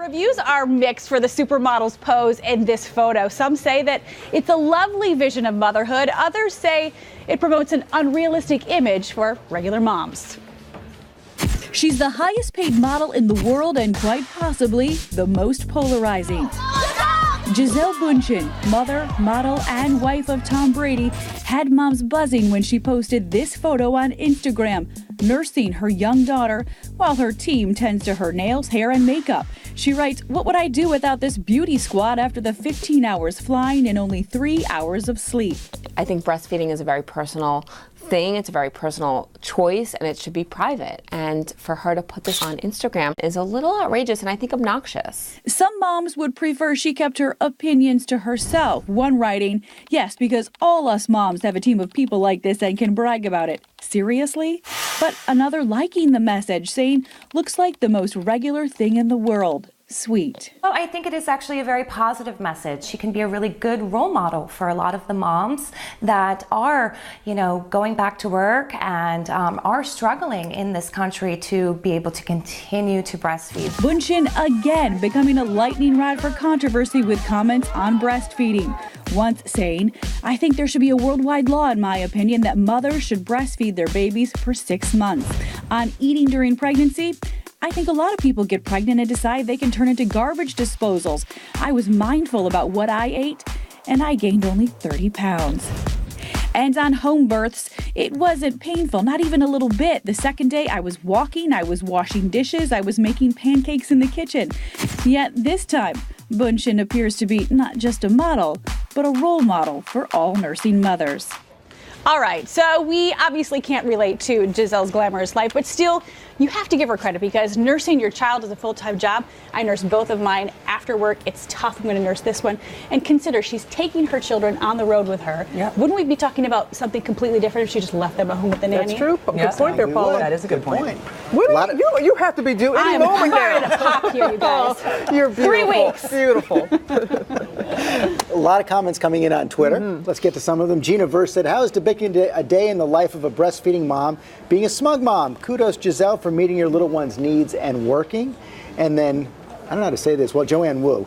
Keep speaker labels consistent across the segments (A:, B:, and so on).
A: Reviews are mixed for the supermodel's pose in this photo. Some say that it's a lovely vision of motherhood. Others say it promotes an unrealistic image for regular moms. She's the highest paid model in the world and quite possibly the most polarizing. Gisele Bündchen, mother, model, and wife of Tom Brady, had moms buzzing when she posted this photo on Instagram, nursing her young daughter while her team tends to her nails, hair, and makeup. She writes, "What would I do without this beauty squad after the 15 hours flying and only 3 hours of sleep?"
B: I think breastfeeding is a very personal thing. It's a very personal choice, and it should be private. And for her to put this on Instagram is a little outrageous and I think obnoxious.
A: Some moms would prefer she kept her opinions to herself. One writing, "Yes, because all us moms have a team of people like this and can brag about it." Seriously? But another liking the message, saying, "Looks like the most regular thing in the world." Sweet.
C: Well, I think it is actually a very positive message. She can be a really good role model for a lot of the moms that are, going back to work and are struggling in this country to be able to continue to breastfeed.
A: Bündchen again becoming a lightning rod for controversy with comments on breastfeeding. Once saying, "I think there should be a worldwide law, in my opinion, that mothers should breastfeed their babies for 6 months." On eating during pregnancy, "I think a lot of people get pregnant and decide they can turn into garbage disposals. I was mindful about what I ate, and I gained only 30 pounds. And on home births, it wasn't painful, not even a little bit. The second day I was walking, I was washing dishes, I was making pancakes in the kitchen. Yet this time, Bündchen appears to be not just a model, but a role model for all nursing mothers." All right, so we obviously can't relate to Gisele's glamorous life, but still, you have to give her credit because nursing your child is a full-time job. I nurse both of mine after work. It's tough. I'm going to nurse this one. And consider, she's taking her children on the road with her.
D: Yep.
A: Wouldn't we be talking about something completely different if she just left them at home with the nanny?
D: That's true. Good point there, Paula. That is a good point.
E: You have to be due any moment now.
A: I'm to pop here, you guys.
E: You're beautiful.
A: 3 weeks.
E: Beautiful.
F: A lot of comments coming in on Twitter. Let's get to some of them. Gina Verse said, "How is depicting a day in the life of a breastfeeding mom being a smug mom? Kudos, Gisele, for meeting your little one's needs and working." And then, I don't know how to say this, well, Joanne Wu.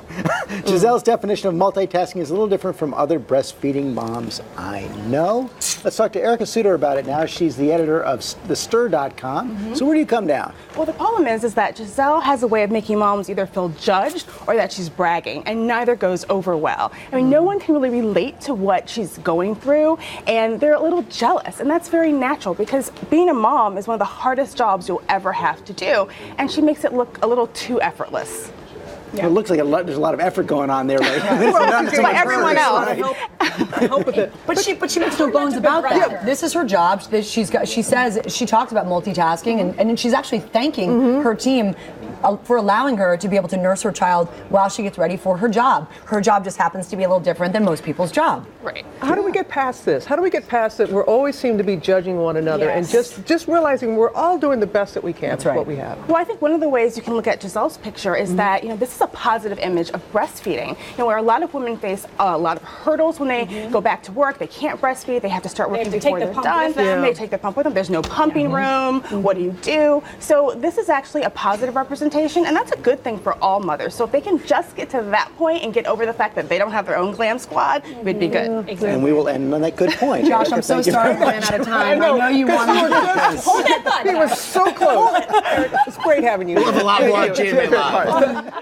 F: Gisele's definition of multitasking is a little different from other breastfeeding moms I know. Let's talk to Erica Suter about it now. She's the editor of thestir.com. So where do you come down?
G: Well, the problem is that Gisele has a way of making moms either feel judged or that she's bragging, and neither goes over well. I mean, no one can really relate to what she's going through, and they're a little jealous, and that's very natural because being a mom is one of the hardest jobs you'll ever have to do, and she makes it look a little too effortless.
F: Yeah. It looks like there's a lot of effort going on there right now.
G: By everyone else.
D: Help with it.
H: But she makes no bones about that. Yeah. This is her job. She talks about multitasking, and she's actually thanking her team for allowing her to be able to nurse her child while she gets ready for her job. Her job just happens to be a little different than most people's job.
G: Right.
D: How do we get past this? How do we get past it? We always seem to be judging one another and just realizing we're all doing the best that we can with what we have.
G: Well, I think one of the ways you can look at Gisele's picture is that, this is a positive image of breastfeeding. Where a lot of women face a lot of hurdles when they go back to work. They can't breastfeed. They have to start working before they're done. They take the pump with them. There's no pumping room. What do? So this is actually a positive representation, and that's a good thing for all mothers. So if they can just get to that point and get over the fact that they don't have their own glam squad, we'd be good.
F: Exactly. And we will end on that good point.
H: Josh, I'm so sorry we ran out of time. I know you wanted to.
A: Hold that thought.
D: He was so close. It's great having you.
I: We'll have a lot more of Gina.